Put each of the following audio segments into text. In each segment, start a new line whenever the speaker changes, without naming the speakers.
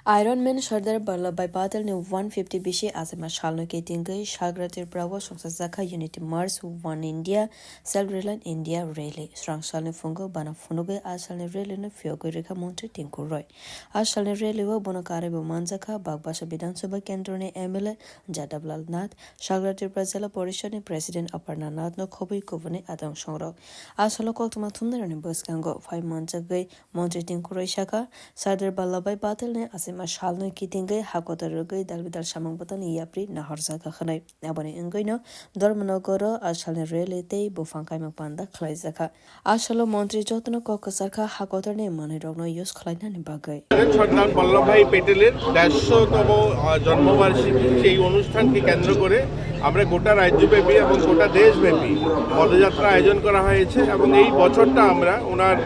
Ironman Sardar Vallabhbhai Patel ne 150 bishi asema shalno ke tingai shagratir bravo songsa unity mars one India self-reliant India rally strong shalne fungo bana funuge asalne rally ne fiogo rekha montre tinku roy asalne rally wo bonakare bo manjaka bagbasha bidhan sabha kendra ne MLA Jadablal Nath shagratir prazela porishad ne president Aparna Nath no khobui kovane adang songrok asalo koktuma thumner ne boskango 5 months ago montre tinku roy shaka Sardar Vallabhbhai Patel ne asema shalno kitingai hakotarugai dalbidal samang batan yapri naharza kakhanai abone ingaino dormanogoro ashalne relete bwphang kaimang panda khlaizaka asalo মন্ত্রী যত্ন কক্সরখা হাকতনে মানে রগ্ন use খলাইনা নিবাগৈ
Sardar Vallabhbhai পেটেলের ১৫০তম জন্মবার্ষিকী সেই অনুষ্ঠানকে কেন্দ্র করে আমরা গোটা রাজ্যব্যাপী এবং গোটা দেশব্যাপী পদযাত্রা আয়োজন করা হয়েছে এবং এই বছরটা আমরা ওনার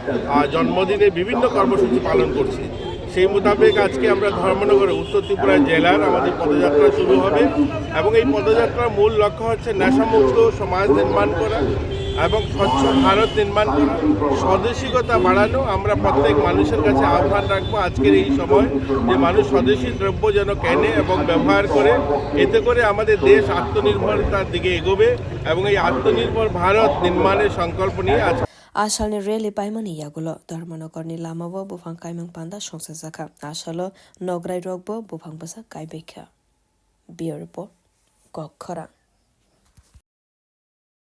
জন্মদিনে বিভিন্ন কর্মসূচি পালন করছি সেই মোতাবেক আজকে আমরা ধর্মনগরে উত্তর ত্রিপুরা জেলার আমাদের পদযাত্রা শুরু হবে এবং এই পদযাত্রার মূল লক্ষ্য হচ্ছে নেশামুক্ত সমাজ নির্মাণ করা এবং স্বচ্ছ ভারত নির্মাণ করা স্বদেশিকতা বাড়ানো আমরা প্রত্যেক মানুষের কাছে আহ্বান রাখবো আজকের এই সময় যে মানুষ স্বদেশী দ্রব্য যেন কেনে এবং ব্যবহার করে এতে করে আমাদের দেশ আত্মনির্ভরতার দিকে এগোবে এবং এই আত্মনির্ভর ভারত নির্মাণের সংকল্প নিয়ে আজ
Asalni rally paimani yagulo dharmanakorni lamabo bwphang kaimang panda songsajaka asalo nograi rogbo bwphang basa kaibekha. Bureau report Kokhara.